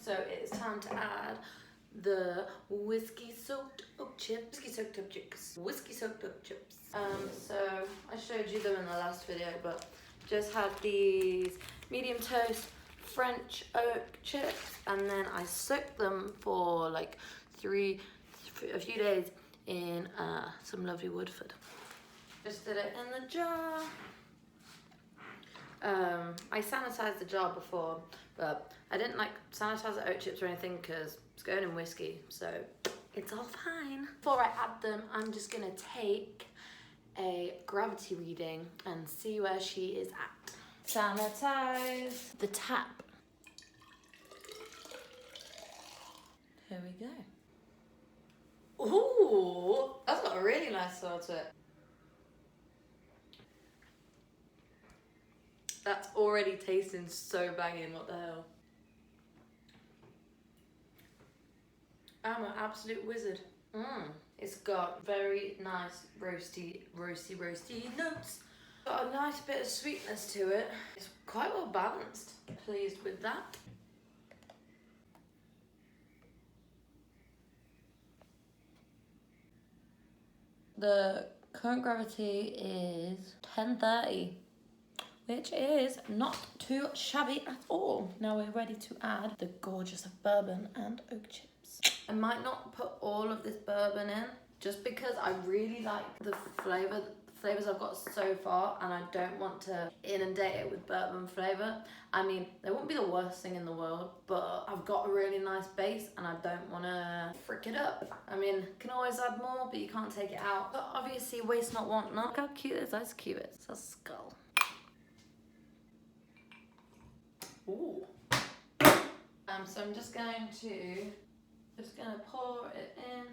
So it's time to add the whiskey soaked oak chips. Whiskey soaked oak chips. So I showed you them in the last video, but just had these medium toast French oak chips, and then I soaked them for like a few days in some lovely Woodford. Just did it in the jar. I sanitized the jar before, but I didn't like sanitize the oat chips or anything because it's going in whiskey, so it's all fine. Before I add them, I'm just gonna take a gravity reading and see where she is at. Sanitize the tap. Here we go. Ooh, that's got a really nice smell to it. That's already tasting so banging, what the hell. I'm an absolute wizard. It's got very nice roasty notes. Got a nice bit of sweetness to it. It's quite well balanced. Pleased with that. The current gravity is 1030, which is not too shabby at all. Now we're ready to add the gorgeous bourbon and oak chips. I might not put all of this bourbon in, just because I really like the flavors I've got so far, and I don't want to inundate it with bourbon flavor. I mean, they wouldn't be the worst thing in the world, but I've got a really nice base and I don't want to frick it up. I mean, can always add more, but you can't take it out. But obviously, waste not, want not. Look how cute this ice cube is. It's a skull. Ooh. So I'm just gonna pour it in.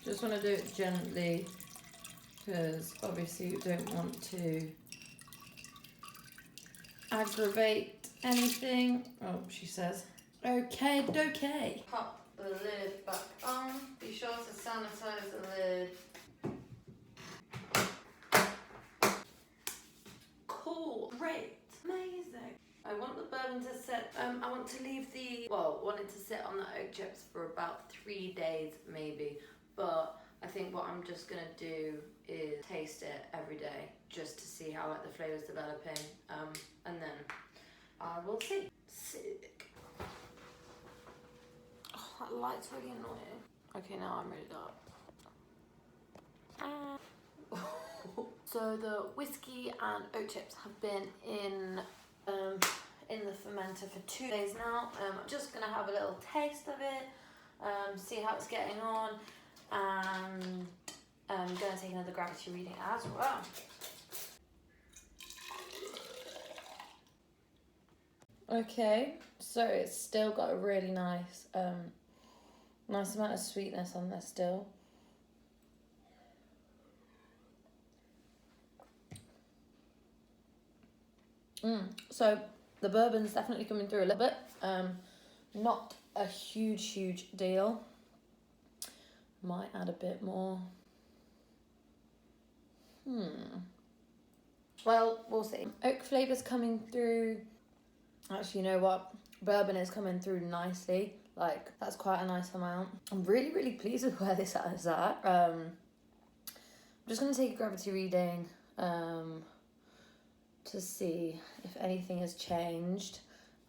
Just want to do it gently, because obviously you don't want to aggravate anything. Oh, she says. Okay, dokey. Pop the lid back on. Be sure to sanitize the lid. Cool, great, amazing. I want the bourbon to sit, I want to leave want it to sit on the oak chips for about 3 days maybe, but I think what I'm just gonna do is taste it every day just to see how the flavor's developing, and then I will see. Sick. Oh, that light's really annoying. Okay, now I'm ready to go. So the whiskey and oat chips have been in the fermenter for 2 days now. I'm just gonna have a little taste of it, see how it's getting on, and I'm gonna take another gravity reading as well. Okay, so it's still got a really nice amount of sweetness on there still. So the bourbon's definitely coming through a little bit. Not a huge deal. Might add a bit more. Well, we'll see. Oak flavour's coming through. Actually, you know what? Bourbon is coming through nicely. Like, that's quite a nice amount. I'm really pleased with where this is at. I'm just going to take a gravity reading to see if anything has changed.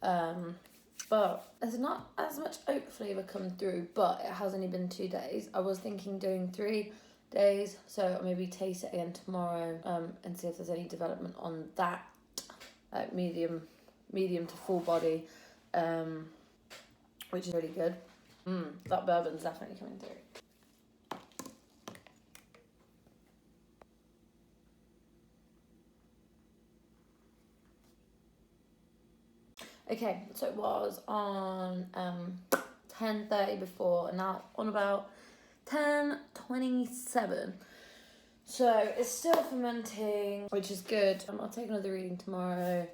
But there's not as much oak flavour come through, but it has only been 2 days. I was thinking doing 3 days, so I'll maybe taste it again tomorrow and see if there's any development on that, like medium to full body, which is really good. That bourbon's definitely coming through. Okay, so it was on 10:30 before, and now on about 10:27. So it's still fermenting, which is good. I'll take another reading tomorrow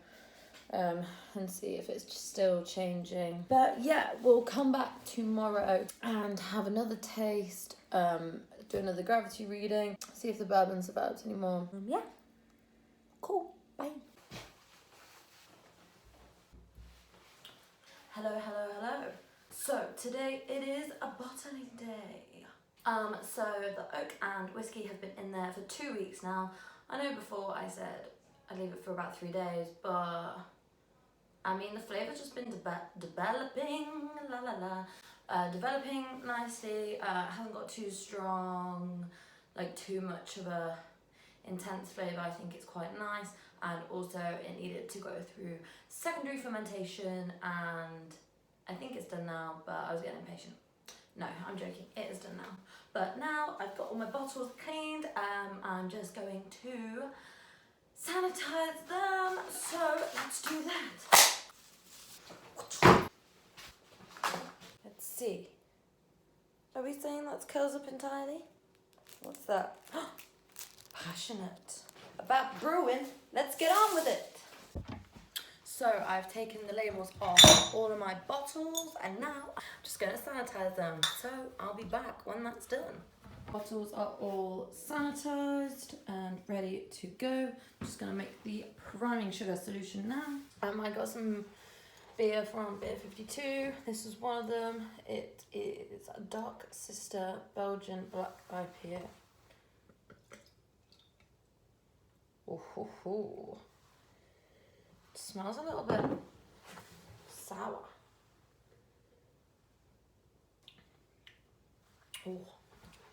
and see if it's still changing. But yeah, we'll come back tomorrow and have another taste, do another gravity reading, see if the bourbon's developed anymore. Yeah, cool, bye. Hello. So today it is a bottling day. So the oak and whiskey have been in there for 2 weeks now. I know before I said I'd leave it for about 3 days, but I mean the flavour's just been developing, developing nicely. Hasn't got too strong, like too much of a intense flavour. I think it's quite nice, and also it needed to go through secondary fermentation, and I think it's done now, but I was getting impatient. No, I'm joking, it is done now. But now I've got all my bottles cleaned, I'm just going to sanitize them, so let's do that. Let's see. Are we saying that's curls up entirely? What's that? Passionate about brewing. Let's get on with it. So I've taken the labels off all of my bottles, and now I'm just going to sanitize them. So I'll be back when that's done. Bottles are all sanitized and ready to go. I'm just going to make the priming sugar solution now. I got some beer from Beer 52. This is one of them. It is a Dark Sister Belgian Black IPA. Ooh. It smells a little bit sour. Oh,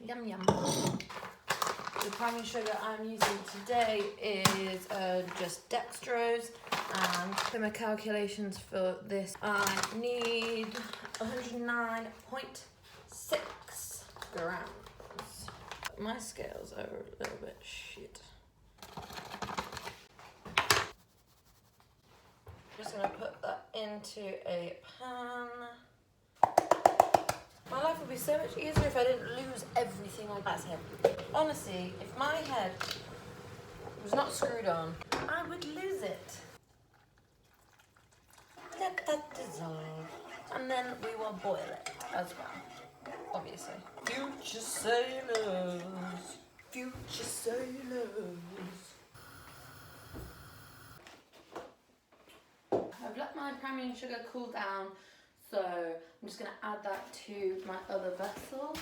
yum. The priming sugar I'm using today is just dextrose, and for my calculations for this, I need 109.6 grams. My scales are a little bit shit. Just gonna put that into a pan. My life would be so much easier if I didn't lose everything on that head. Honestly, if my head was not screwed on, I would lose it. Let that dissolve. And then we will boil it as well, obviously. Future sailors. I've let my priming sugar cool down, so I'm just going to add that to my other vessel.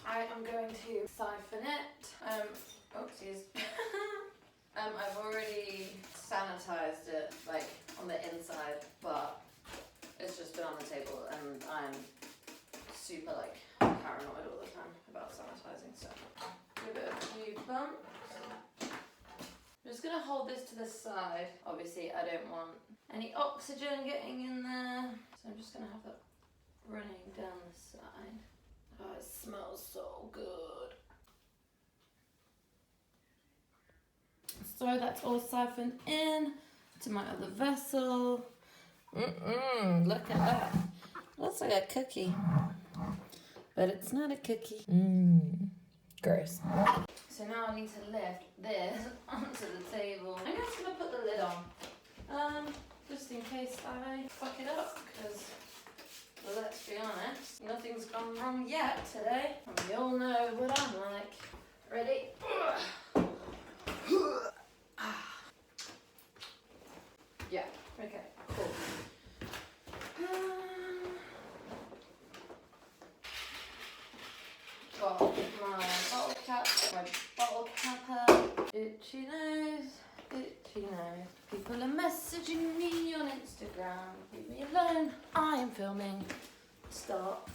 I am going to siphon it. Oopsies. I've already sanitized it, like on the inside, but it's just been on the table, and I'm super like paranoid all the time about sanitizing, so give it a few bumps. I'm just gonna hold this to the side. Obviously I don't want any oxygen getting in there, so I'm just gonna have that running down the side. Oh, it smells so good. So that's all siphoned in to my other vessel. Look at that. Looks like a cookie. But it's not a cookie. Gross. So now I need to lift this onto the table. I'm just going to put the lid on. Just in case I fuck it up, because let's be honest, nothing's gone wrong yet today. And we all know what I'm like. Ready? Yeah, okay, cool. Got my bottle cap, my bottle capper. Itchy nose. People are messaging me on Instagram. Leave me alone. I am filming. Stop.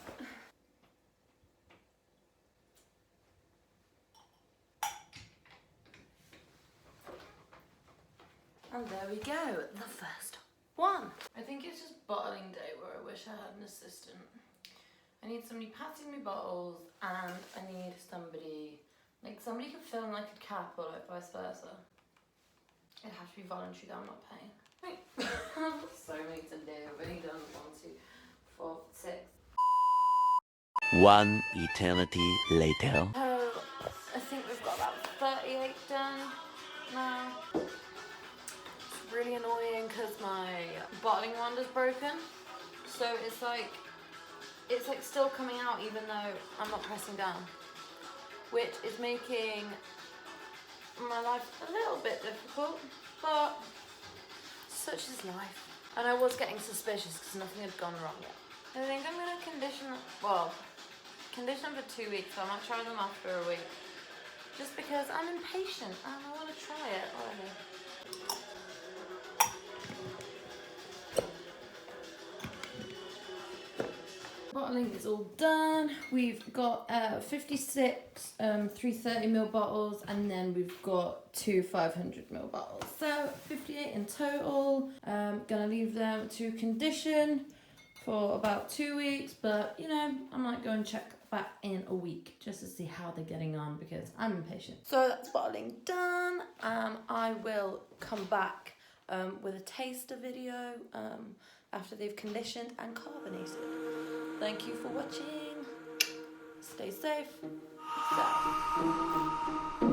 And there we go, the first one. I think it's just bottling day where I wish I had an assistant. I need somebody passing me bottles, and I need somebody could film like a cap or like vice versa. It'd have to be voluntary though, I'm not paying. Right. So many to do, I've only done 1, 2, 4, 6. One eternity later. Oh, I think we've got about 38 done now. It's really annoying because my bottling wand is broken. So it's like still coming out even though I'm not pressing down. which is making my life a little bit difficult, but such is life. And I was getting suspicious because nothing had gone wrong yet. I think I'm gonna condition them for 2 weeks, so I might try them after a week. Just because I'm impatient and I want to try it already. Bottling is all done. We've got 56 330ml bottles, and then we've got 2 500ml bottles. So 58 in total. Gonna leave them to condition for about 2 weeks, but you know, I might go and check back in a week just to see how they're getting on because I'm impatient. So that's bottling done. I will come back with a taster video after they've conditioned and carbonated. Thank you for watching. Stay safe. Stay.